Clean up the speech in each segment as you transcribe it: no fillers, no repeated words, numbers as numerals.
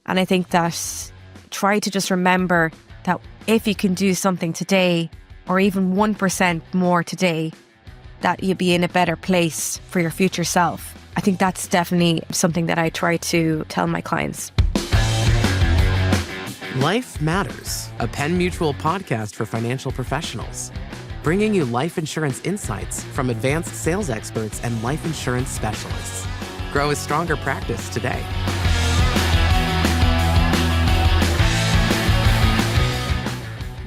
And I think that try to just remember that if you can do something today, or even 1% more today, that you'll be in a better place for your future self. I think that's definitely something that I try to tell my clients. Life Matters, a Penn Mutual podcast for financial professionals, bringing you life insurance insights from advanced sales experts and life insurance specialists. Grow a stronger practice today.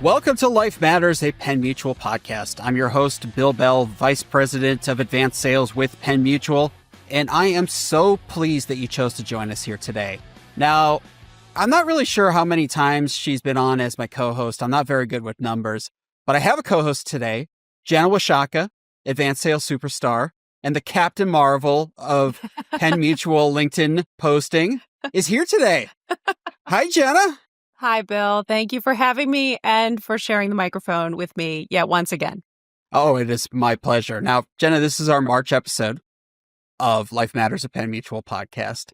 Welcome to Life Matters, a Penn Mutual podcast. I'm your host, Bill Bell, Vice President of Advanced Sales with Penn Mutual, and I am so pleased that you chose to join us here today. Now, I'm not really sure how many times she's been on as my co-host. I'm not very good with numbers, but I have a co-host today, Jenna Washatka, Advanced Sales Superstar, and the Captain Marvel of Penn Mutual LinkedIn posting is here today. Hi, Jenna. Hi, Bill. Thank you for having me and for sharing the microphone with me yet once again. Oh, it is my pleasure. Now, Jenna, this is our March episode of Life Matters, a Penn Mutual podcast.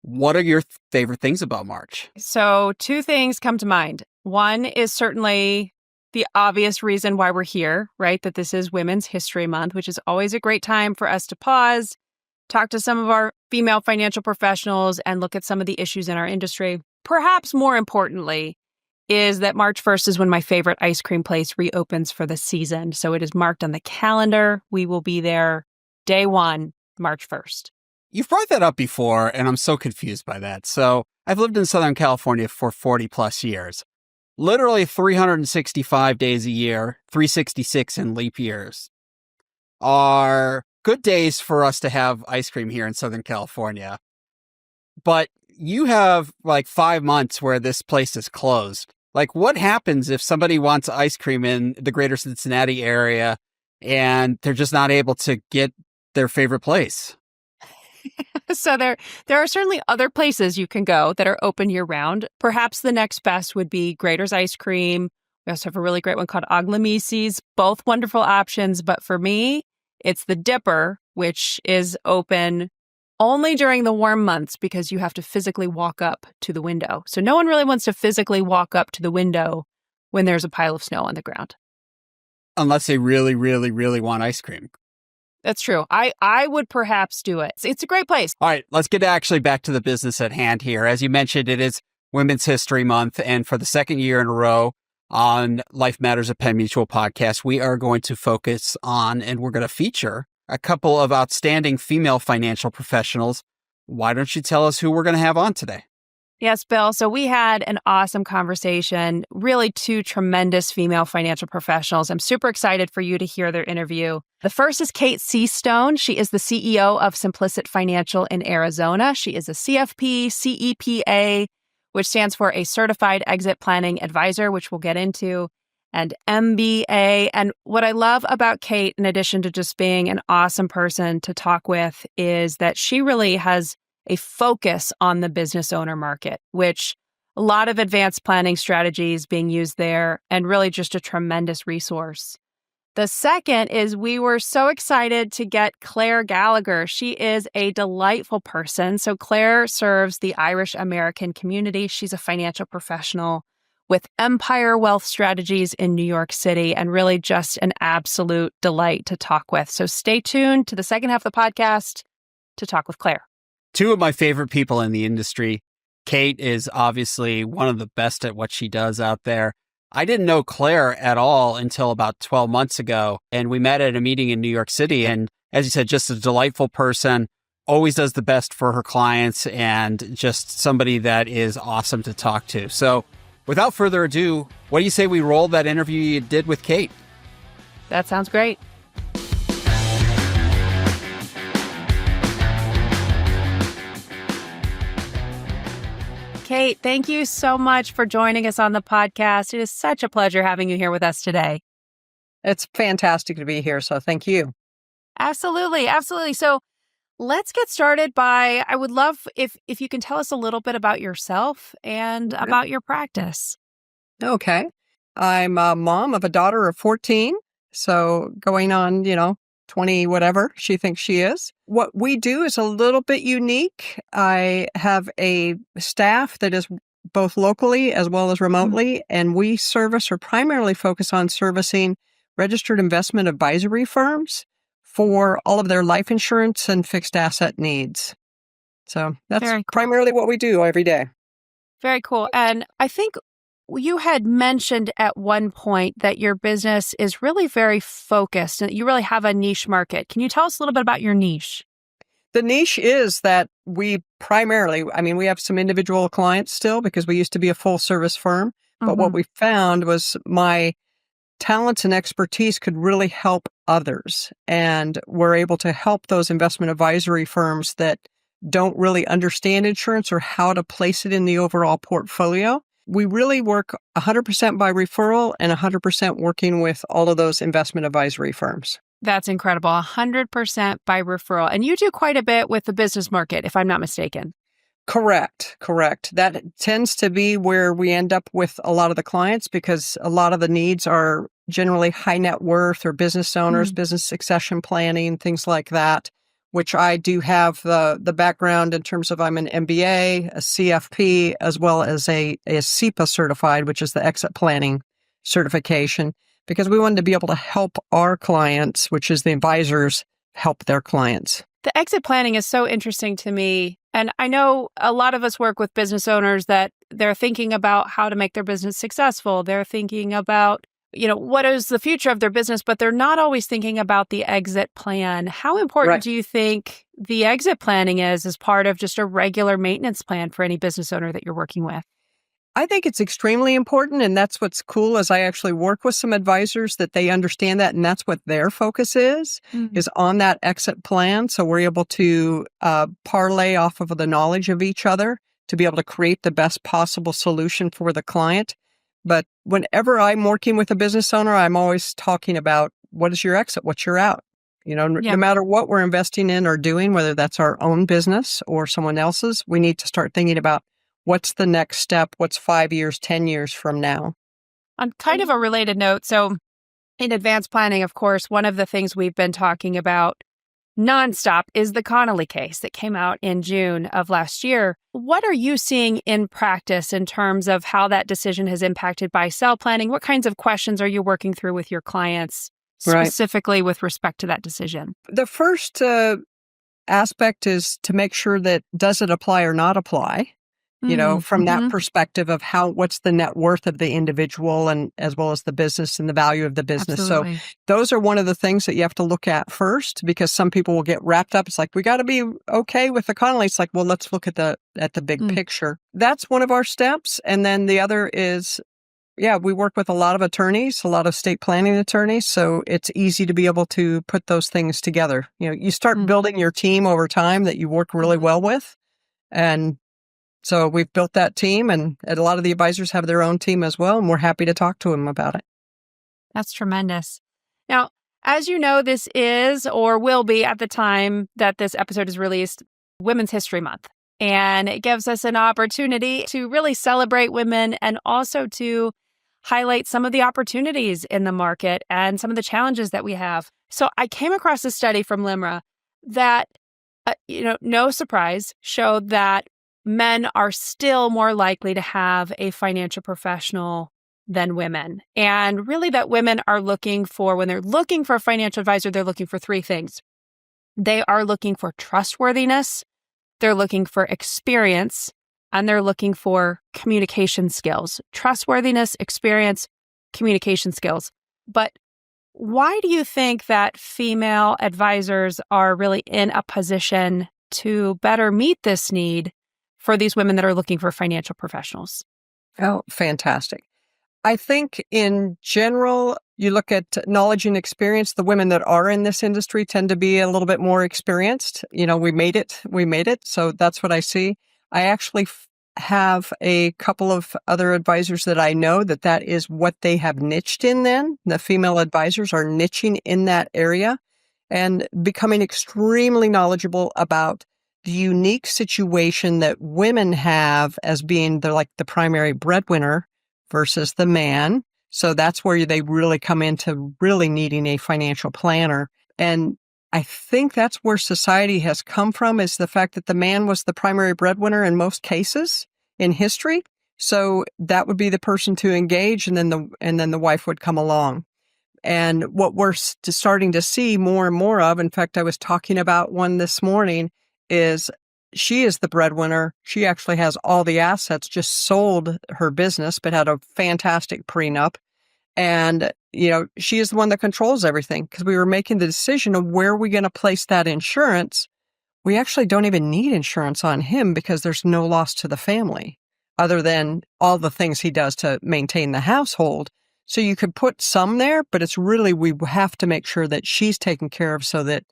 What are your favorite things about March? So 2 things come to mind. One is certainly the obvious reason why we're here, right? That this is Women's History Month, which is always a great time for us to pause, talk to some of our female financial professionals, and look at some of the issues in our industry. Perhaps more importantly is that March 1st is when my favorite ice cream place reopens for the season. So it is marked on the calendar. We will be there day 1, March 1st. You've brought that up before, and I'm so confused by that. So I've lived in Southern California for 40 plus years, literally 365 days a year, 366 in leap years are good days for us to have ice cream here in Southern California. But you have like 5 months where this place is closed. Like, what happens if somebody wants ice cream in the greater Cincinnati area and they're just not able to get their favorite place? So there are certainly other places you can go that are open year round. Perhaps the next best would be Grater's Ice Cream. We also have a really great one called Aglamisi's, both wonderful options. But for me, it's the Dipper, which is open only during the warm months because you have to physically walk up to the window. So no one really wants to physically walk up to the window when there's a pile of snow on the ground. Unless they really, really, really want ice cream. That's true. I would perhaps do it. It's a great place. All right, let's get actually back to the business at hand here. As you mentioned, it is Women's History Month, and for the second year in a row on Life Matters, a Penn Mutual podcast, we are going to focus on, and we're going to feature a couple of outstanding female financial professionals. Why don't you tell us who we're going to have on today? Yes, Bill. So we had an awesome conversation, really 2 tremendous female financial professionals. I'm super excited for you to hear their interview. The first is Kate Seastone. She is the CEO of Simplicit Financial in Arizona. She is a CFP, CEPA, which stands for a Certified Exit Planning Advisor, which we'll get into, and MBA. And what I love about Kate, in addition to just being an awesome person to talk with, is that she really has a focus on the business owner market, which a lot of advanced planning strategies being used there, and really just a tremendous resource. The second is we were so excited to get Claire Gallagher. She is a delightful person. So Claire serves the Irish American community. She's a financial professional with Empire Wealth Strategies in New York City, and really just an absolute delight to talk with. So stay tuned to the second half of the podcast to talk with Claire. 2 of my favorite people in the industry. Kate is obviously one of the best at what she does out there. I didn't know Claire at all until about 12 months ago, and we met at a meeting in New York City. And as you said, just a delightful person, always does the best for her clients, and just somebody that is awesome to talk to. So without further ado, what do you say we roll that interview you did with Kate? That sounds great. Kate, thank you so much for joining us on the podcast. It is such a pleasure having you here with us today. It's fantastic to be here, so thank you. Absolutely, absolutely. So let's get started by, I would love if you can tell us a little bit about yourself and about your practice. Okay. I'm a mom of a daughter of 14, so going on, 20 whatever she thinks she is. What we do is a little bit unique. I have a staff that is both locally as well as remotely, and we service or primarily focus on servicing registered investment advisory firms for all of their life insurance and fixed asset needs. So that's Very cool. primarily what we do every day. Very cool. And I think you had mentioned at one point that your business is really very focused and you really have a niche market. Can you tell us a little bit about your niche? The niche is that we primarily, we have some individual clients still because we used to be a full service firm. But what we found was my talents and expertise could really help others. And we're able to help those investment advisory firms that don't really understand insurance or how to place it in the overall portfolio. We really work 100% by referral and 100% working with all of those investment advisory firms. That's incredible. 100% by referral. And you do quite a bit with the business market, if I'm not mistaken. Correct. That tends to be where we end up with a lot of the clients because a lot of the needs are generally high net worth or business owners, business succession planning, things like that, which I do have the background in terms of I'm an MBA, a CFP, as well as a CEPA certified, which is the exit planning certification, because we wanted to be able to help our clients, which is the advisors, help their clients. The exit planning is so interesting to me. And I know a lot of us work with business owners that they're thinking about how to make their business successful. They're thinking about, what is the future of their business, but they're not always thinking about the exit plan. How important do you think the exit planning is as part of just a regular maintenance plan for any business owner that you're working with? I think it's extremely important. And that's what's cool is I actually work with some advisors that they understand that. And that's what their focus is on that exit plan. So we're able to parlay off of the knowledge of each other to be able to create the best possible solution for the client. But whenever I'm working with a business owner, I'm always talking about what is your exit? What's your out? No matter what we're investing in or doing, whether that's our own business or someone else's, we need to start thinking about what's the next step? What's 5 years, 10 years from now? On kind of a related note, so in advanced planning, of course, one of the things we've been talking about nonstop is the Connolly case that came out in June of last year. What are you seeing in practice in terms of how that decision has impacted buy-sell planning? What kinds of questions are you working through with your clients specifically with respect to that decision? The first aspect is to make sure that does it apply or not apply? From that perspective of what's the net worth of the individual and as well as the business and the value of the business. Absolutely. So those are one of the things that you have to look at first, because some people will get wrapped up. It's like, we got to be okay with the Connolly. It's like, well, let's look at the big picture. That's one of our steps. And then the other is, we work with a lot of attorneys, a lot of estate planning attorneys. So it's easy to be able to put those things together. You start building your team over time that you work really well with. And so we've built that team, and a lot of the advisors have their own team as well, and we're happy to talk to them about it. That's tremendous. Now, as you know, this is or will be at the time that this episode is released, Women's History Month. And it gives us an opportunity to really celebrate women and also to highlight some of the opportunities in the market and some of the challenges that we have. So I came across a study from LIMRA that, no surprise, showed that men are still more likely to have a financial professional than women. And really that women are looking for, when they're looking for a financial advisor, they're looking for three things. They are looking for trustworthiness, they're looking for experience, and they're looking for communication skills. Trustworthiness, experience, communication skills. But why do you think that female advisors are really in a position to better meet this need for these women that are looking for financial professionals? Oh, fantastic. I think in general, you look at knowledge and experience, the women that are in this industry tend to be a little bit more experienced. We made it. So that's what I see. I actually have a couple of other advisors that I know that is what they have niched in then. The female advisors are niching in that area and becoming extremely knowledgeable about the unique situation that women have as being the primary breadwinner versus the man. So that's where they really come into really needing a financial planner. And I think that's where society has come from, is the fact that the man was the primary breadwinner in most cases in history. So that would be the person to engage, and then the wife would come along. And what we're starting to see more and more of, in fact, I was talking about one this morning, is she is the breadwinner. She actually has all the assets, just sold her business, but had a fantastic prenup. And, she is the one that controls everything, because we were making the decision of where are we going to place that insurance. We actually don't even need insurance on him because there's no loss to the family other than all the things he does to maintain the household. So you could put some there, but it's really, we have to make sure that she's taken care of so that,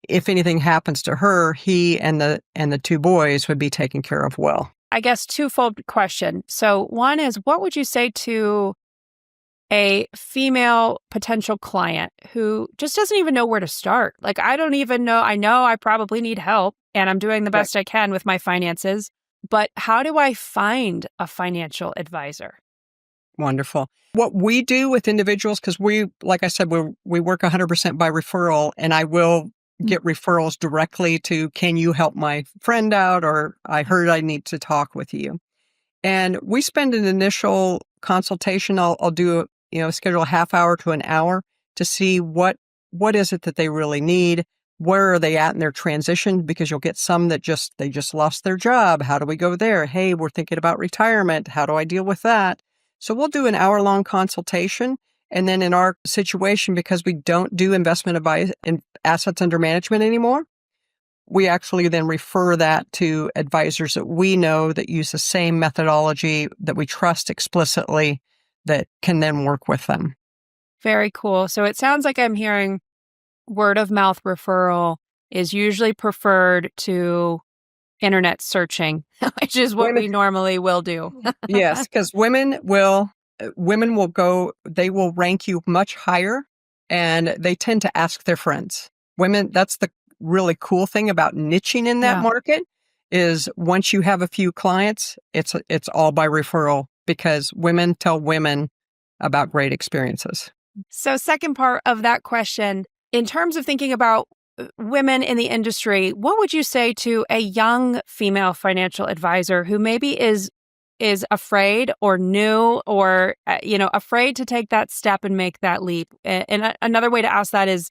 if anything happens to her, he and the two boys would be taken care of well. I guess twofold question. So one is, what would you say to a female potential client who just doesn't even know where to start? Like, I don't even know. I know I probably need help and I'm doing the best I can with my finances, but how do I find a financial advisor? Wonderful. What we do with individuals, because like I said, we work 100% by referral, and I will get referrals directly to, can you help my friend out? Or I heard I need to talk with you. And we spend an initial consultation. I'll do schedule a half hour to an hour to see what is it that they really need. Where are they at in their transition? Because you'll get some that they just lost their job. How do we go there? Hey, we're thinking about retirement. How do I deal with that? So we'll do an hour-long consultation. And then in our situation, because we don't do investment advice in assets under management anymore, we actually then refer that to advisors that we know that use the same methodology, that we trust explicitly, that can then work with them. Very cool. So it sounds like I'm hearing word of mouth referral is usually preferred to internet searching, which is what we normally will do. Yes, because women will go, they will rank you much higher, and they tend to ask their friends. Women, that's the really cool thing about niching in that market, is once you have a few clients, it's all by referral, because women tell women about great experiences. So second part of that question, in terms of thinking about women in the industry, what would you say to a young female financial advisor who maybe is afraid or new or afraid to take that step and make that leap? And another way to ask that is,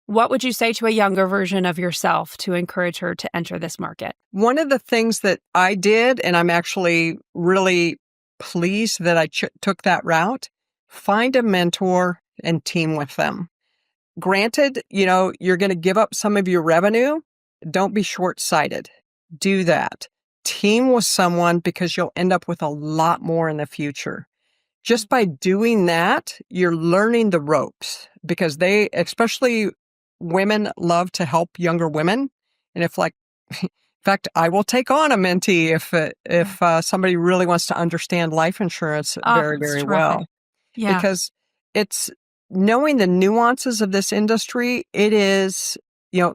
what would you say to a younger version of yourself to encourage her to enter this market? One of the things that I did, and I'm actually really pleased that I took that route, find a mentor and team with them. Granted, you're going to give up some of your revenue. Don't be short-sighted. Do that. Team with someone, because you'll end up with a lot more in the future. Just by doing that, you're learning the ropes, because especially women, love to help younger women. And in fact, I will take on a mentee if somebody really wants to understand life insurance very, very well. Yeah. Because it's knowing the nuances of this industry. It is,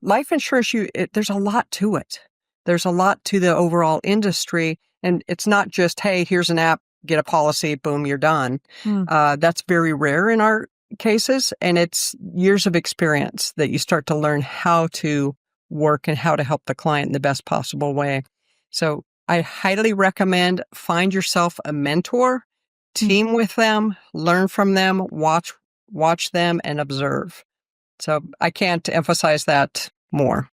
life insurance, there's a lot to it. There's a lot to the overall industry. And it's not just, hey, here's an app, get a policy, boom, you're done. That's very rare in our cases. And it's years of experience that you start to learn how to work and how to help the client in the best possible way. So I highly recommend find yourself a mentor, team with them, learn from them, watch them, and observe. So I can't emphasize that more.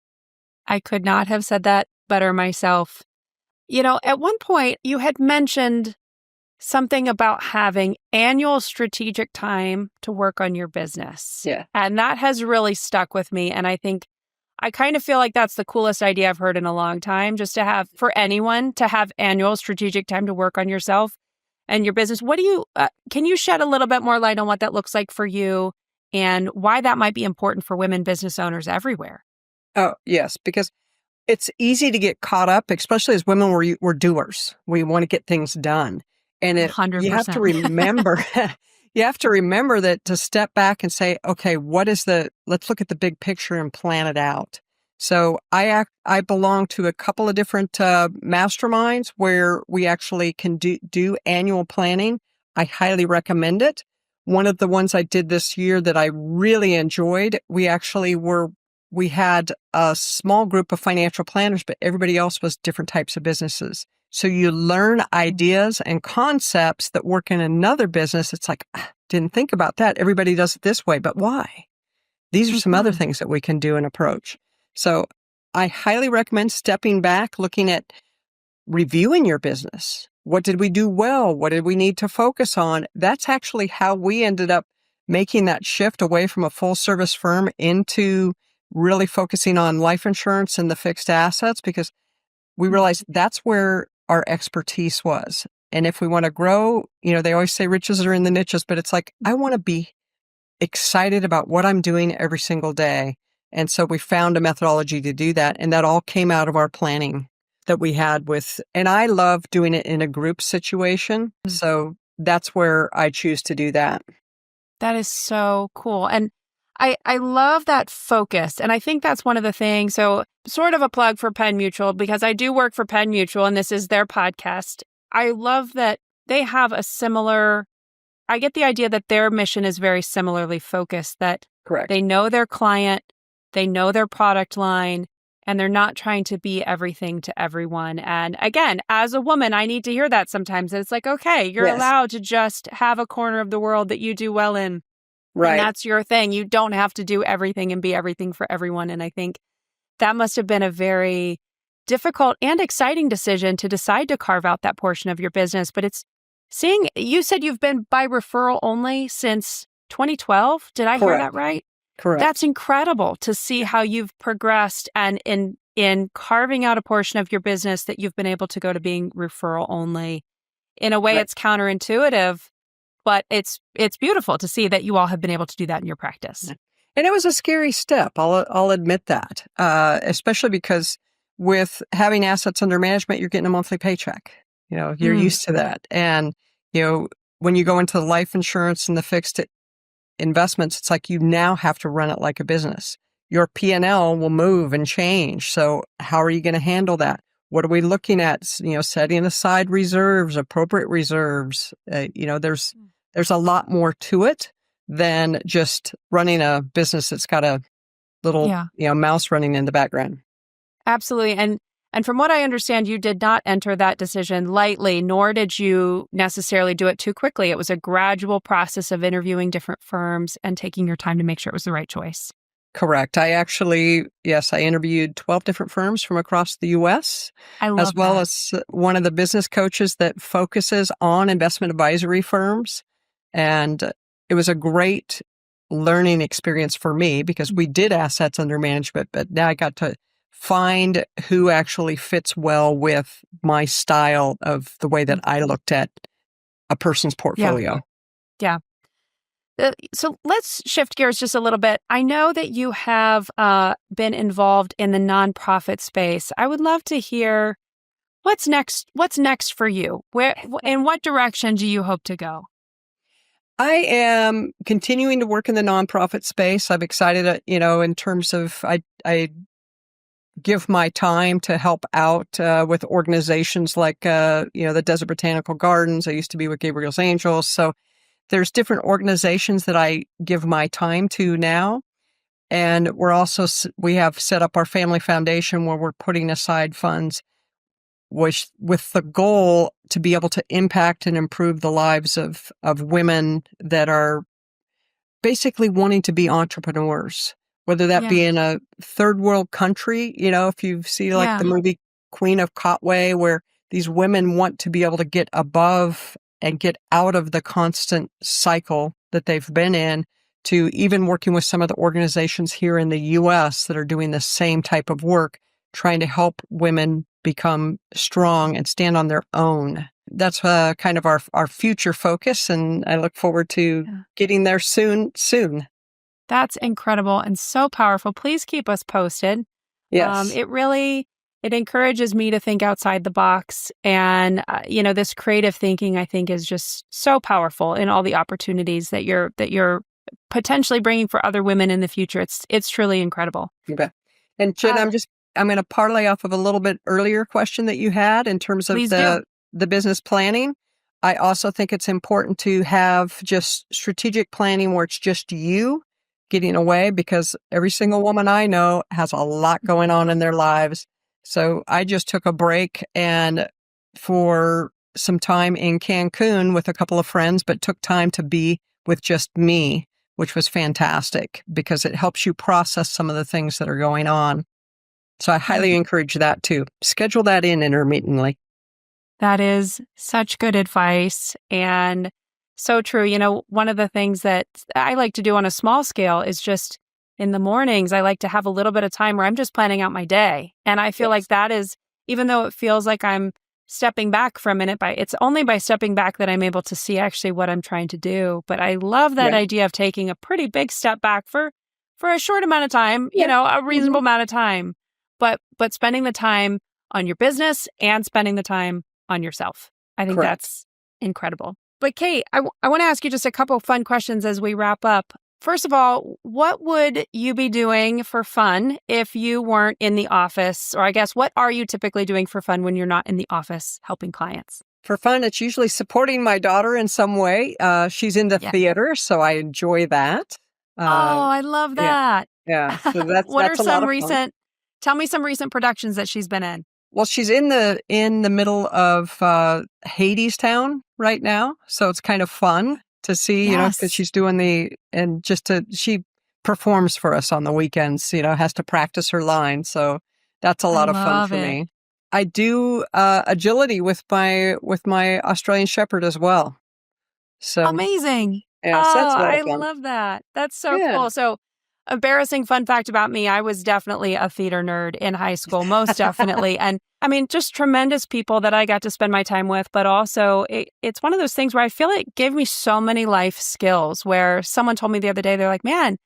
I could not have said that better myself. At one point you had mentioned something about having annual strategic time to work on your business. Yeah. And that has really stuck with me. And I kind of feel like that's the coolest idea I've heard in a long time, just to have, for anyone to have annual strategic time to work on yourself and your business. What do you, can you shed a little bit more light on what that looks like for you and why that might be important for women business owners everywhere? Oh, yes, because it's easy to get caught up, especially as women, we're doers. We want to get things done. And 100%. You have to remember, that to step back and say, okay, let's look at the big picture and plan it out. So I belong to a couple of different masterminds where we actually can do annual planning. I highly recommend it. one of the ones I did this year that I really enjoyed, we had a small group of financial planners, but everybody else was different types of businesses. So you learn ideas and concepts that work in another business. It's like, didn't think about that. Everybody does it this way, but why? These are some other things that we can do and approach. So I highly recommend stepping back, looking at reviewing your business. What did we do well? What did we need to focus on? That's actually how we ended up making that shift away from a full service firm into really focusing on life insurance and the fixed assets, because we realized that's where our expertise was. And if we want to grow, they always say riches are in the niches, but it's like, I want to be excited about what I'm doing every single day. And so we found a methodology to do that. And that all came out of our planning that we had and I love doing it in a group situation. So that's where I choose to do that. That is so cool. And I love that focus. And I think that's one of the things. So sort of a plug for Penn Mutual, because I do work for Penn Mutual and this is their podcast. I love that they have I get the idea that their mission is very similarly focused, that Correct. They know their client, they know their product line, and they're not trying to be everything to everyone. And again, as a woman, I need to hear that sometimes. It's like, okay, you're allowed to just have a corner of the world that you do well in. Right. And that's your thing. You don't have to do everything and be everything for everyone. And I think that must have been a very difficult and exciting decision to decide to carve out that portion of your business. But you said you've been by referral only since 2012. Did I hear that right? Correct. That's incredible to see how you've progressed, and in carving out a portion of your business that you've been able to go to being referral only. In a way, It's counterintuitive, but it's beautiful to see that you all have been able to do that in your practice. And it was a scary step. I'll admit that, especially because with having assets under management, you're getting a monthly paycheck. You're used to that. And, when you go into the life insurance and the fixed investments, it's like you now have to run it like a business. Your P&L will move and change. So how are you going to handle that? What are we looking at? Setting aside reserves, appropriate reserves. There's a lot more to it than just running a business that's got a little, mouse running in the background. Absolutely. And from what I understand, you did not enter that decision lightly, nor did you necessarily do it too quickly. It was a gradual process of interviewing different firms and taking your time to make sure it was the right choice. Correct. I interviewed 12 different firms from across the U.S. I love as well that. as one of the business coaches that focuses on investment advisory firms. And it was a great learning experience for me because we did assets under management, but now I got to find who actually fits well with my style of the way that I looked at a person's portfolio. Yeah. So let's shift gears just a little bit. I know that you have been involved in the nonprofit space. I would love to hear what's next. What's next for you? In what direction do you hope to go? I am continuing to work in the nonprofit space. I'm excited, in terms of I give my time to help out with organizations like, the Desert Botanical Gardens. I used to be with Gabriel's Angels. So there's different organizations that I give my time to now. And we have set up our family foundation where we're putting aside funds with the goal to be able to impact and improve the lives of women that are basically wanting to be entrepreneurs. Whether that be in a third world country, if you see the movie Queen of Kotway, where these women want to be able to get above and get out of the constant cycle that they've been in, to even working with some of the organizations here in the U.S. that are doing the same type of work, trying to help women become strong and stand on their own. That's kind of our future focus, and I look forward to getting there soon. That's incredible and so powerful. Please keep us posted. Yes. It encourages me to think outside the box. And, this creative thinking, I think, is just so powerful in all the opportunities that you're potentially bringing for other women in the future. It's truly incredible. You bet. And Jen, I'm going to parlay off of a little bit earlier question that you had in terms of the business planning. I also think it's important to have just strategic planning where it's just you getting away, because every single woman I know has a lot going on in their lives. So I just took a break and for some time in Cancun with a couple of friends, but took time to be with just me, which was fantastic because it helps you process some of the things that are going on. So I highly encourage that too. Schedule that in intermittently. That is such good advice and so true. You know, one of the things that I like to do on a small scale is just in the mornings, I like to have a little bit of time where I'm just planning out my day. And I feel like that is, even though it feels like I'm stepping back for a minute, it's only by stepping back that I'm able to see actually what I'm trying to do. But I love that idea of taking a pretty big step back for a short amount of time, you know, a reasonable amount of time, but spending the time on your business and spending the time on yourself. I think that's incredible. But Kate, I want to ask you just a couple of fun questions as we wrap up. First of all, what would you be doing for fun if you weren't in the office? Or I guess, what are you typically doing for fun when you're not in the office helping clients? For fun, it's usually supporting my daughter in some way. She's into theater, so I enjoy that. I love that. Yeah. So that's what that's are a lot some of fun. tell me some recent productions that she's been in. Well, she's in the middle of Hadestown right now, so it's kind of fun to see, you know, because she's doing she performs for us on the weekends, you know, has to practice her line, so that's a lot of fun for me. I do agility with my Australian Shepherd as well. So amazing! Yeah, so that's a lot I of fun. love that. That's so cool. So. Embarrassing fun fact about me, I was definitely a theater nerd in high school, most definitely. And I mean, just tremendous people that I got to spend my time with, but also it's one of those things where I feel it gave me so many life skills where someone told me the other day, they're like, man,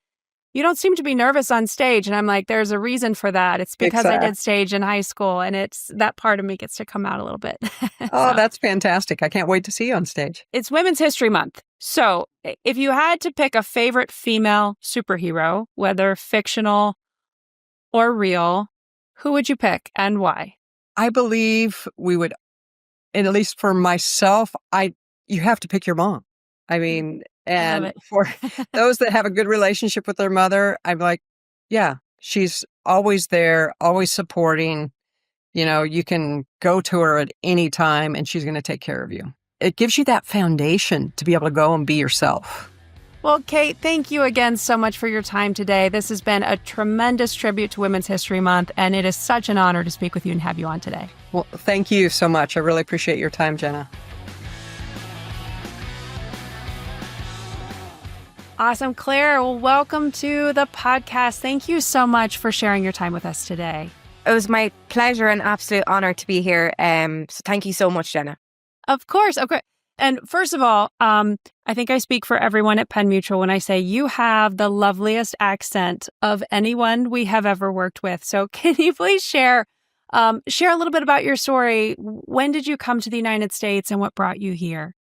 you don't seem to be nervous on stage. And I'm like, there's a reason for that. It's because I did stage in high school and it's that part of me gets to come out a little bit. Oh, that's fantastic. I can't wait to see you on stage. It's Women's History Month. So if you had to pick a favorite female superhero, whether fictional or real, who would you pick and why? I believe we would, and at least for myself, you have to pick your mom. I mean, and for those that have a good relationship with their mother, I'm like, yeah, she's always there, always supporting. You know, you can go to her at any time and she's going to take care of you. It gives you that foundation to be able to go and be yourself. Well, Kate, thank you again so much for your time today. This has been a tremendous tribute to Women's History Month, and it is such an honor to speak with you and have you on today. Well, thank you so much. I really appreciate your time, Jenna. Awesome. Claire, well, welcome to the podcast. Thank you so much for sharing your time with us today. It was my pleasure and absolute honor to be here. So thank you so much, Jenna. Of course. Okay. And first of all, I think I speak for everyone at Penn Mutual when I say you have the loveliest accent of anyone we have ever worked with. So can you please share a little bit about your story? When did you come to the United States and what brought you here?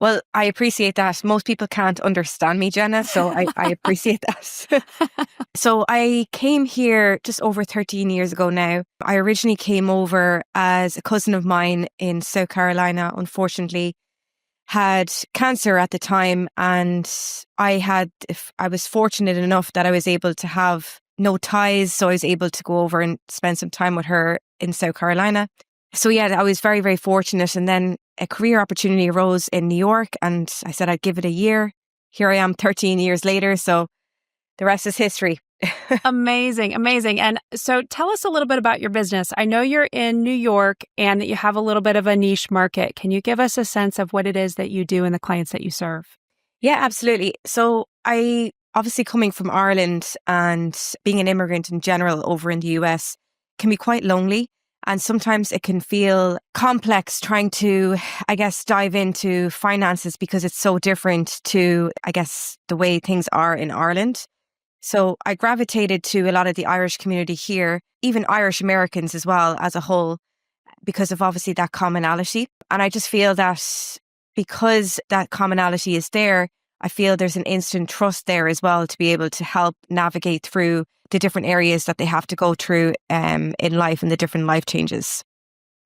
Well, I appreciate that. Most people can't understand me, Jenna, so I appreciate that. So I came here just over 13 years ago now. I originally came over as a cousin of mine in South Carolina, unfortunately, had cancer at the time. And I was fortunate enough that I was able to have no ties. So I was able to go over and spend some time with her in South Carolina. So yeah, I was very, very fortunate. And then a career opportunity arose in New York and I said I'd give it a year. Here I am 13 years later. So the rest is history. Amazing. Amazing. And so tell us a little bit about your business. I know you're in New York and that you have a little bit of a niche market. Can you give us a sense of what it is that you do and the clients that you serve? Yeah, absolutely. So I obviously coming from Ireland and being an immigrant in general over in the US can be quite lonely. And sometimes it can feel complex trying to, I guess, dive into finances because it's so different to, I guess, the way things are in Ireland. So I gravitated to a lot of the Irish community here, even Irish Americans as well as a whole, because of obviously that commonality. And I just feel that because that commonality is there, I feel there's an instant trust there as well to be able to help navigate through the different areas that they have to go through in life and the different life changes.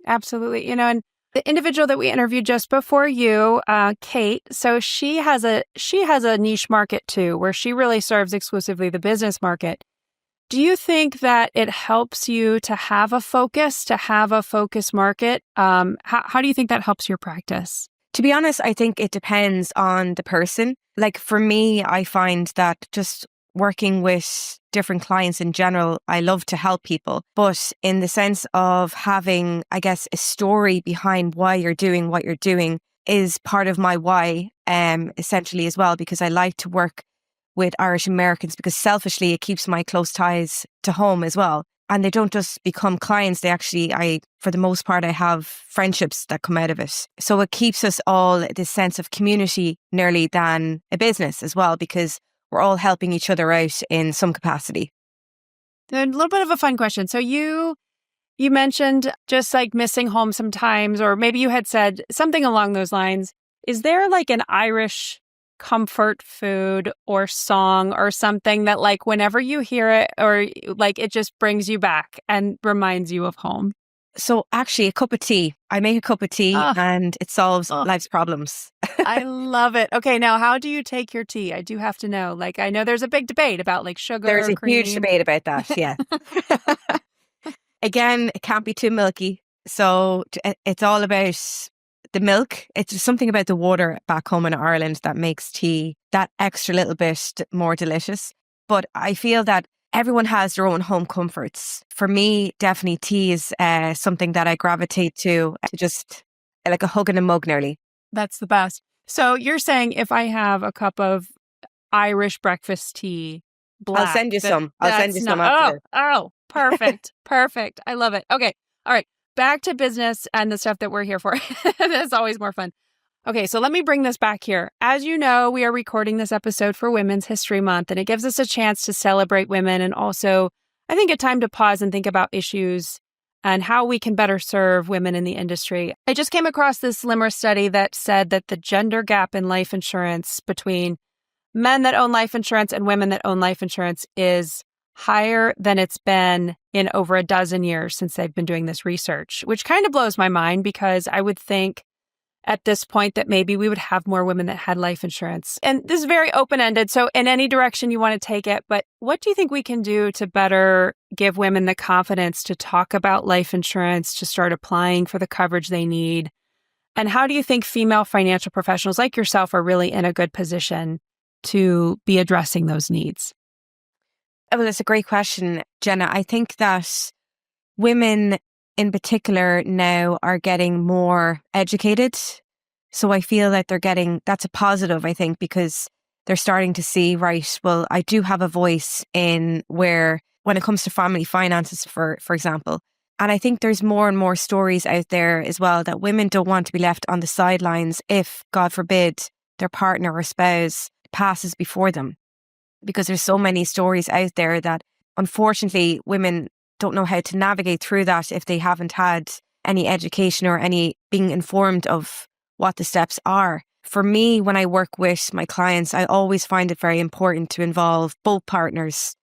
Absolutely. You know, and the individual that we interviewed just before you, Kate, so she has a niche market too, where she really serves exclusively the business market. Do you think that it helps you to have a focus market? How do you think that helps your practice? To be honest, I think it depends on the person. Like for me, I find that just working with different clients in general, I love to help people. But in the sense of having, I guess, a story behind why you're doing what you're doing is part of my why, essentially as well, because I like to work with Irish Americans because selfishly it keeps my close ties to home as well. And they don't just become clients. They actually, for the most part, I have friendships that come out of it. So it keeps us all this sense of community nearly than a business as well, because we're all helping each other out in some capacity. A little bit of a fun question. So you mentioned just like missing home sometimes, or maybe you had said something along those lines. Is there like an Irish comfort food or song or something that like whenever you hear it or like it just brings you back and reminds you of home? So actually a cup of tea. I make a cup of tea and it solves life's problems. I love it. Okay, now how do you take your tea? I do have to know. Like I know there's a big debate about like sugar. There's a cream. huge debate about that, yeah. Again, it can't be too milky. So it's all about the milk. It's something about the water back home in Ireland that makes tea that extra little bit more delicious. But I feel that everyone has their own home comforts. For me, definitely tea is something that I gravitate to just like a hug and a mug nearly. That's the best. So you're saying if I have a cup of Irish breakfast tea, black, I'll send you some. I'll send you some after. Oh, perfect. Perfect. I love it. Okay. All right. Back to business and the stuff that we're here for. That's always more fun. Okay, so let me bring this back here. As you know, we are recording this episode for Women's History Month, and it gives us a chance to celebrate women and also, I think, a time to pause and think about issues and how we can better serve women in the industry. I just came across this LIMER study that said that the gender gap in life insurance between men that own life insurance and women that own life insurance is higher than it's been in over a dozen years since they've been doing this research, which kind of blows my mind because I would think at this point that maybe we would have more women that had life insurance. And this is very open-ended, so in any direction you want to take it, but what do you think we can do to better give women the confidence to talk about life insurance, to start applying for the coverage they need? And how do you think female financial professionals like yourself are really in a good position to be addressing those needs? Well, it's a great question, Jenna. I think that women in particular now are getting more educated. So I feel that that's a positive, I think, because they're starting to see, right, well, I do have a voice in when it comes to family finances, for example. And I think there's more and more stories out there as well that women don't want to be left on the sidelines if, God forbid, their partner or spouse passes before them. Because there's so many stories out there that unfortunately women don't know how to navigate through that if they haven't had any education or any being informed of what the steps are. For me, when I work with my clients, I always find it very important to involve both partners.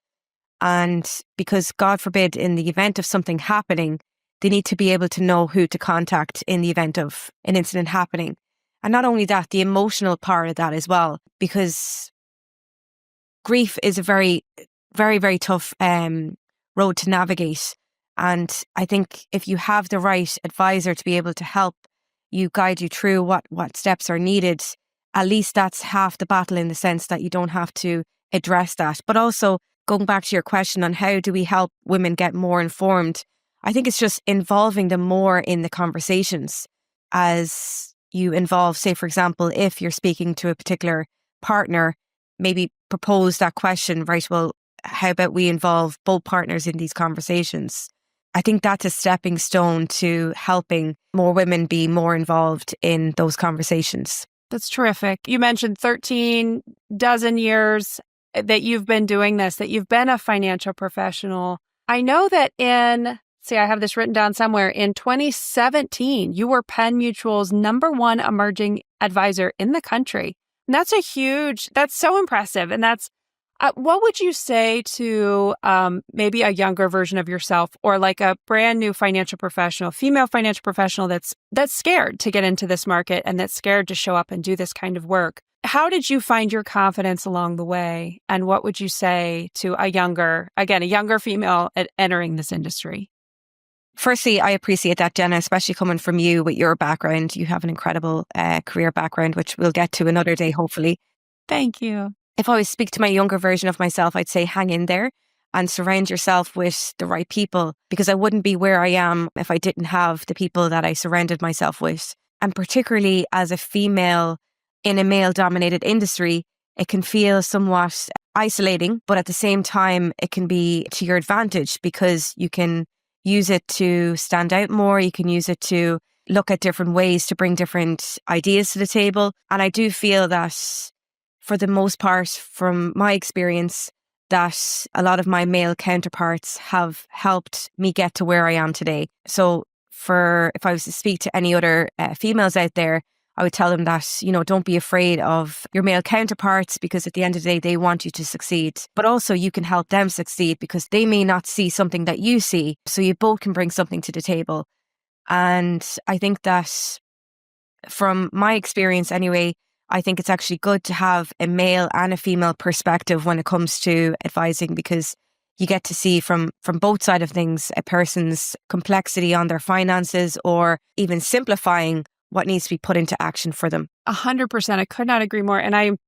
And because God forbid, in the event of something happening, they need to be able to know who to contact in the event of an incident happening. And not only that, the emotional part of that as well, because grief is a very, very, very tough road to navigate. And I think if you have the right advisor to be able to help you, guide you through what steps are needed, at least that's half the battle in the sense that you don't have to address that. But also, going back to your question on how do we help women get more informed, I think it's just involving them more in the conversations as you involve, say, for example, if you're speaking to a particular partner, maybe propose that question, right? Well, how about we involve both partners in these conversations? I think that's a stepping stone to helping more women be more involved in those conversations. That's terrific. You mentioned 13 dozen years that you've been doing this, that you've been a financial professional. I know that I have this written down somewhere, in 2017, you were Penn Mutual's #1 emerging advisor in the country. And that's so impressive. And What would you say to maybe a younger version of yourself, or like a brand new financial professional, female financial professional that's scared to get into this market and that's scared to show up and do this kind of work? How did you find your confidence along the way? And what would you say to a younger female entering this industry? Firstly, I appreciate that, Jenna, especially coming from you with your background. You have an incredible career background, which we'll get to another day, hopefully. Thank you. If I was to speak to my younger version of myself, I'd say hang in there and surround yourself with the right people, because I wouldn't be where I am if I didn't have the people that I surrounded myself with. And particularly as a female in a male-dominated industry, it can feel somewhat isolating, but at the same time, it can be to your advantage because you can use it to stand out more. You can use it to look at different ways to bring different ideas to the table. And I do feel that for the most part, from my experience, that a lot of my male counterparts have helped me get to where I am today. So if I was to speak to any other females out there, I would tell them that, don't be afraid of your male counterparts, because at the end of the day, they want you to succeed. But also you can help them succeed because they may not see something that you see. So you both can bring something to the table. And I think that from my experience anyway, I think it's actually good to have a male and a female perspective when it comes to advising, because you get to see from both sides of things a person's complexity on their finances, or even simplifying what needs to be put into action for them. 100%. I could not agree more. And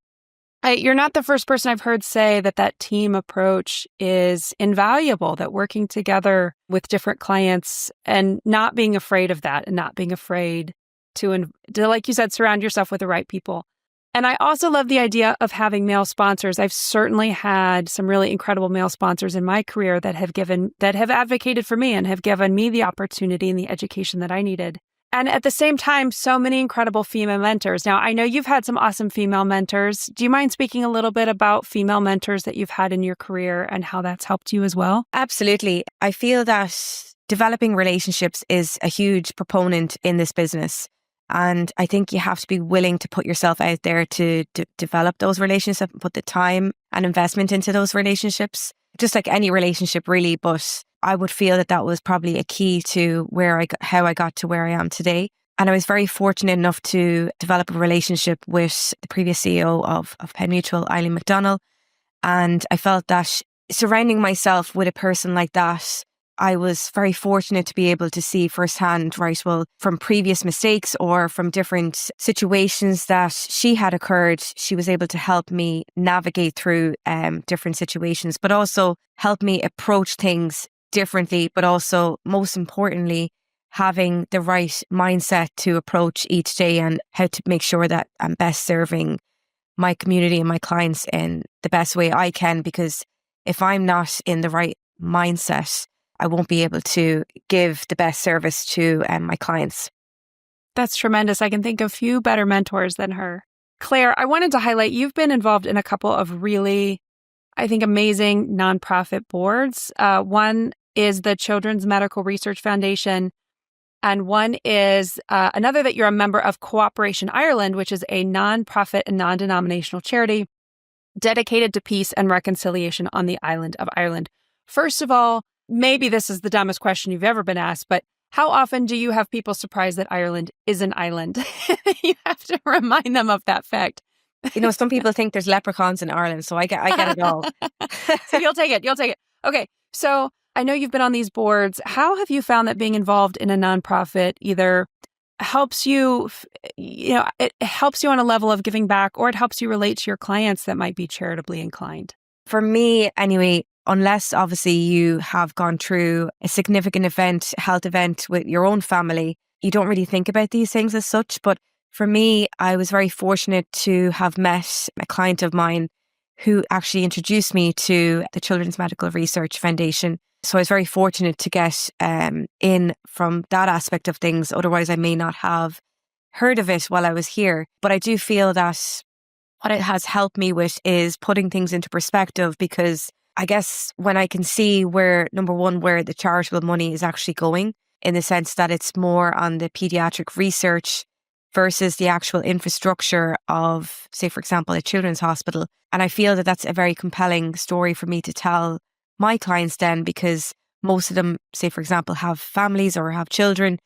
you're not the first person I've heard say that team approach is invaluable, that working together with different clients and not being afraid of that, and not being afraid to, like you said, surround yourself with the right people. And I also love the idea of having male sponsors. I've certainly had some really incredible male sponsors in my career that have advocated for me and have given me the opportunity and the education that I needed. And at the same time, so many incredible female mentors. Now, I know you've had some awesome female mentors. Do you mind speaking a little bit about female mentors that you've had in your career and how that's helped you as well? Absolutely. I feel that developing relationships is a huge proponent in this business. And I think you have to be willing to put yourself out there to develop those relationships and put the time and investment into those relationships, just like any relationship really. But I would feel that was probably a key to how I got to where I am today. And I was very fortunate enough to develop a relationship with the previous CEO of Penn Mutual, Eileen McDonnell. And I felt that surrounding myself with a person like that, I was very fortunate to be able to see firsthand, from previous mistakes or from different situations that she had occurred, she was able to help me navigate through different situations, but also help me approach things differently, but also, most importantly, having the right mindset to approach each day and how to make sure that I'm best serving my community and my clients in the best way I can. Because if I'm not in the right mindset, I won't be able to give the best service to my clients. That's tremendous. I can think of few better mentors than her. Claire, I wanted to highlight, you've been involved in a couple of really, I think, amazing nonprofit boards. One is the Children's Medical Research Foundation, and one is another that you're a member of, Cooperation Ireland, which is a nonprofit and non-denominational charity dedicated to peace and reconciliation on the island of Ireland. First of all, maybe this is the dumbest question you've ever been asked, but how often do you have people surprised that Ireland is an island? You have to remind them of that fact. Some people think there's leprechauns in Ireland, so I get it all. So you'll take it. Okay, so I know you've been on these boards. How have you found that being involved in a nonprofit either helps you, it helps you on a level of giving back, or it helps you relate to your clients that might be charitably inclined? For me, anyway, unless obviously you have gone through a significant health event with your own family, you don't really think about these things as such. But for me, I was very fortunate to have met a client of mine who actually introduced me to the Children's Medical Research Foundation. So I was very fortunate to get in from that aspect of things. Otherwise, I may not have heard of it while I was here. But I do feel that what it has helped me with is putting things into perspective, because I guess when I can see where the charitable money is actually going, in the sense that it's more on the pediatric research versus the actual infrastructure of, say, for example, a children's hospital. And I feel that that's a very compelling story for me to tell my clients then, because most of them, say, for example, have families or have children.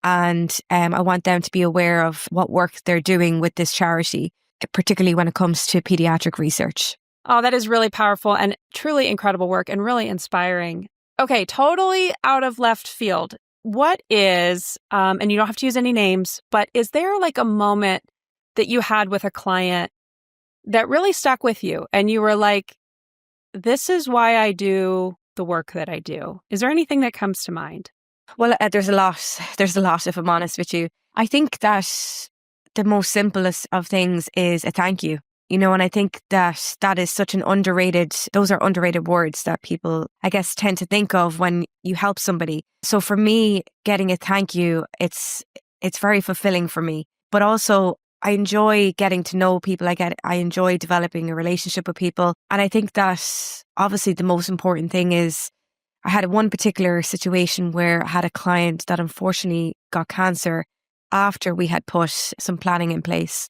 And I want them to be aware of what work they're doing with this charity, particularly when it comes to pediatric research. Oh, that is really powerful and truly incredible work and really inspiring. Okay, totally out of left field. What is, and you don't have to use any names, but is there like a moment that you had with a client that really stuck with you and you were like, this is why I do the work that I do? Is there anything that comes to mind? Well, there's a lot. There's a lot, if I'm honest with you. I think that the most simplest of things is a thank you. And I think that that is such an those are underrated words that people, I guess, tend to think of when you help somebody. So for me, getting a thank you, it's very fulfilling for me. But also, I enjoy getting to know people. I enjoy developing a relationship with people. And I think that obviously the most important thing is, I had one particular situation where I had a client that unfortunately got cancer after we had put some planning in place.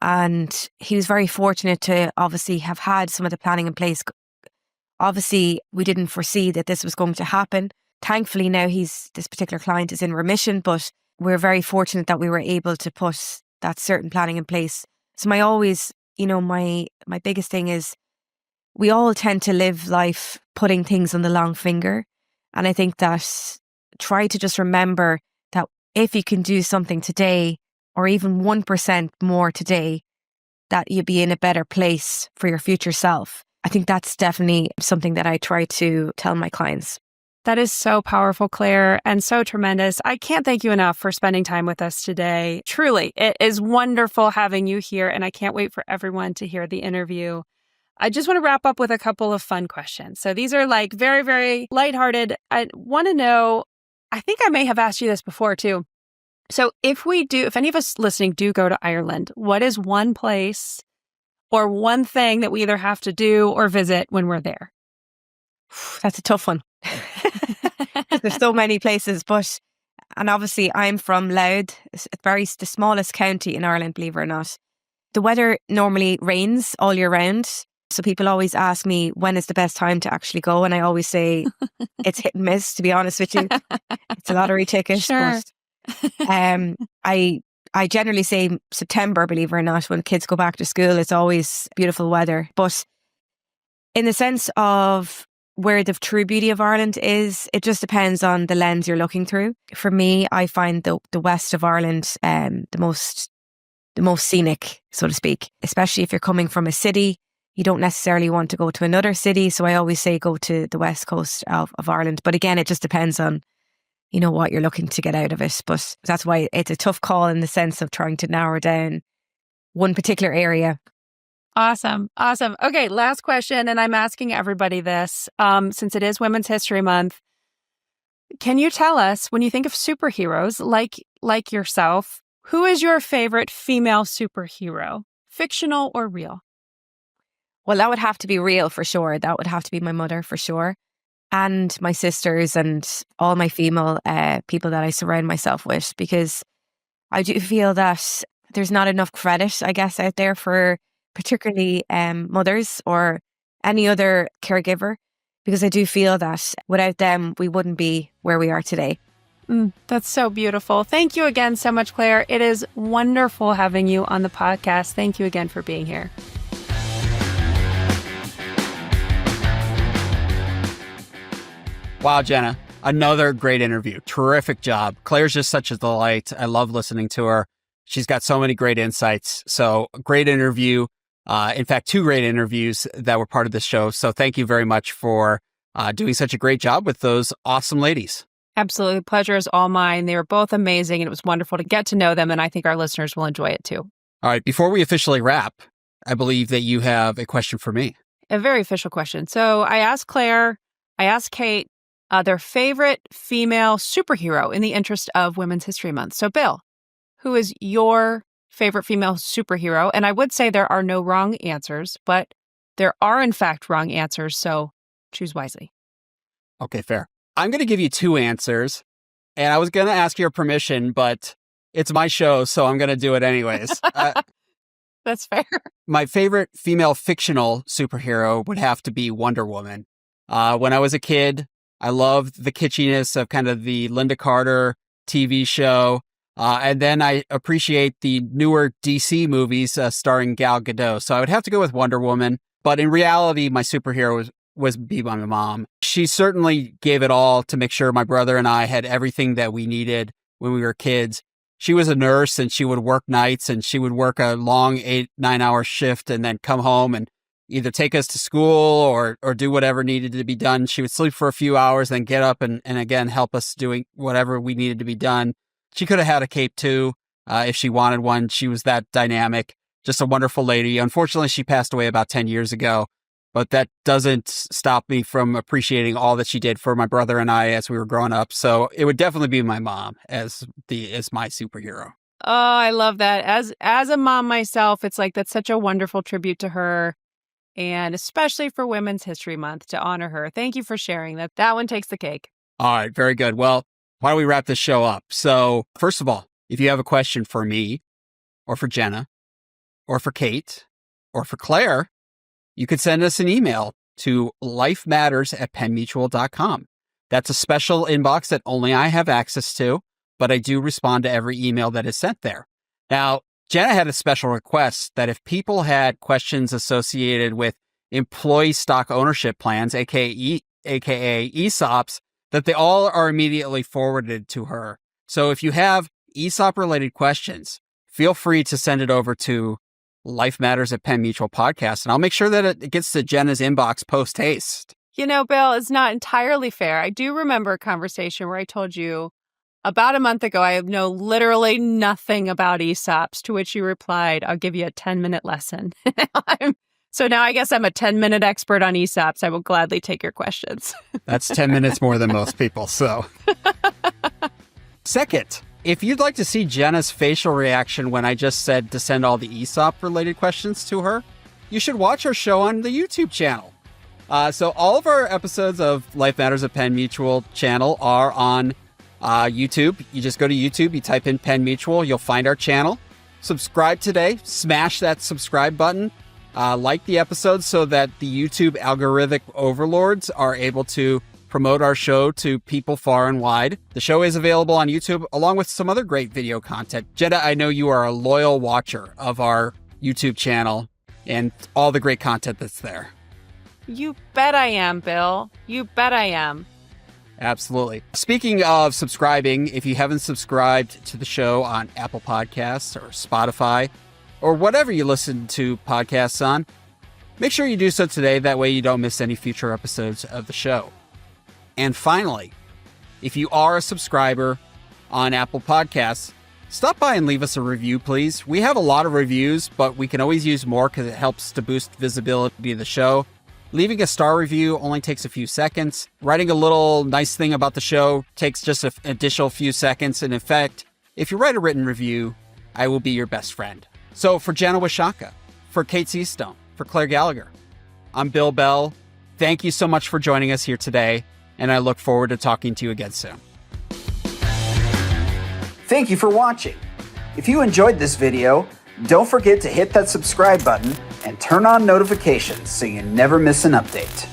And he was very fortunate to obviously have had some of the planning in place. Obviously, we didn't foresee that this was going to happen. Thankfully, now this particular client is in remission, but we're very fortunate that we were able to put that certain planning in place. So my biggest thing is, we all tend to live life putting things on the long finger. And I think that try to just remember that if you can do something today, or even 1% more today, that you'll be in a better place for your future self. I think that's definitely something that I try to tell my clients. That is so powerful, Claire, and so tremendous. I can't thank you enough for spending time with us today. Truly, it is wonderful having you here, and I can't wait for everyone to hear the interview. I just want to wrap up with a couple of fun questions. So these are like very, very lighthearted. I want to know, I think I may have asked you this before too. So if any of us listening do go to Ireland, what is one place or one thing that we either have to do or visit when we're there? That's a tough one. There's so many places, and obviously I'm from Louth. It's the smallest county in Ireland, believe it or not. The weather normally rains all year round. So people always ask me, when is the best time to actually go? And I always say it's hit and miss, to be honest with you. It's a lottery ticket. Sure. But I generally say September, believe it or not, when kids go back to school. It's always beautiful weather. But in the sense of where the true beauty of Ireland is, it just depends on the lens you're looking through. For me, I find the west of Ireland the most scenic, so to speak, especially if you're coming from a city. You don't necessarily want to go to another city. So I always say go to the west coast of Ireland. But again, it just depends on, what you're looking to get out of it. But that's why it's a tough call in the sense of trying to narrow down one particular area. Awesome. Okay, last question. And I'm asking everybody this, since it is Women's History Month. Can you tell us, when you think of superheroes like yourself, who is your favorite female superhero, fictional or real? Well, that would have to be real for sure. That would have to be my mother for sure. And my sisters and all my female people that I surround myself with, because I do feel that there's not enough credit, I guess, out there for particularly mothers or any other caregiver, because I do feel that without them, we wouldn't be where we are today. That's so beautiful. Thank you again so much, Claire. It is wonderful having you on the podcast. Thank you again for being here. Wow, Jenna, another great interview. Terrific job. Claire's just such a delight. I love listening to her. She's got so many great insights. So great interview. In fact, 2 great interviews that were part of this show. So thank you very much for doing such a great job with those awesome ladies. Absolutely. The pleasure is all mine. They were both amazing, and it was wonderful to get to know them. And I think our listeners will enjoy it too. All right. Before we officially wrap, I believe that you have a question for me. A very official question. So I asked Claire, I asked Kate, their favorite female superhero in the interest of Women's History Month. So Bill, who is your favorite female superhero? And I would say there are no wrong answers, but there are in fact wrong answers. So choose wisely. Okay, fair. I'm going to give you 2 answers, and I was going to ask your permission, but it's my show, so I'm going to do it anyways. That's fair. My favorite female fictional superhero would have to be Wonder Woman. When I was a kid, I loved the kitschiness of kind of the Linda Carter TV show. And then I appreciate the newer DC movies starring Gal Gadot. So I would have to go with Wonder Woman. But in reality, my superhero was my mom. She certainly gave it all to make sure my brother and I had everything that we needed when we were kids. She was a nurse and she would work nights and she would work a long 8-9 hour shift and then come home and either take us to school or do whatever needed to be done. She would sleep for a few hours, then get up and again, help us doing whatever we needed to be done. She could have had a cape too, if she wanted one. She was that dynamic, just a wonderful lady. Unfortunately, she passed away about 10 years ago, but that doesn't stop me from appreciating all that she did for my brother and I as we were growing up. So it would definitely be my mom as my superhero. Oh, I love that. As a mom myself, it's like that's such a wonderful tribute to her, and especially for Women's History Month to honor her. Thank you for sharing that. That one takes the cake. All right, very good. Well, why don't we wrap this show up? So first of all, if you have a question for me or for Jenna or for Kate or for Claire, you could send us an email to lifematters@pennmutual.com. That's a special inbox that only I have access to, but I do respond to every email that is sent there. Now, Jenna had a special request that if people had questions associated with employee stock ownership plans, aka ESOPs, that they all are immediately forwarded to her. So if you have ESOP related questions, feel free to send it over to Life Matters at Penn Mutual Podcast, and I'll make sure that it gets to Jenna's inbox post haste. You know, Bill, it's not entirely fair. I do remember a conversation where I told you about a month ago, I know literally nothing about ESOPs, to which you replied, I'll give you a 10-minute lesson. So now I guess I'm a 10-minute expert on ESOPs. I will gladly take your questions. That's 10 minutes more than most people, so. Second, if you'd like to see Jenna's facial reaction when I just said to send all the ESOP-related questions to her, you should watch our show on the YouTube channel. So all of our episodes of Life Matters at Penn Mutual channel are on YouTube. You just go to YouTube, you type in Penn Mutual, you'll find our channel. Subscribe today, smash that subscribe button, like the episodes so that the YouTube algorithmic overlords are able to promote our show to people far and wide. The show is available on YouTube along with some other great video content. Jenna, I know you are a loyal watcher of our YouTube channel and all the great content that's there. You bet I am, Bill. You bet I am. Absolutely. Speaking of subscribing, if you haven't subscribed to the show on Apple Podcasts or Spotify or whatever you listen to podcasts on, make sure you do so today. That way you don't miss any future episodes of the show. And finally, if you are a subscriber on Apple Podcasts, stop by and leave us a review, please. We have a lot of reviews, but we can always use more because it helps to boost visibility of the show. Leaving a star review only takes a few seconds. Writing a little nice thing about the show takes just an additional few seconds. And in fact, if you write a written review, I will be your best friend. So for Jenna Washatka, for Kate Seastone, for Claire Gallagher, I'm Bill Bell. Thank you so much for joining us here today, and I look forward to talking to you again soon. Thank you for watching. If you enjoyed this video, don't forget to hit that subscribe button and turn on notifications so you never miss an update.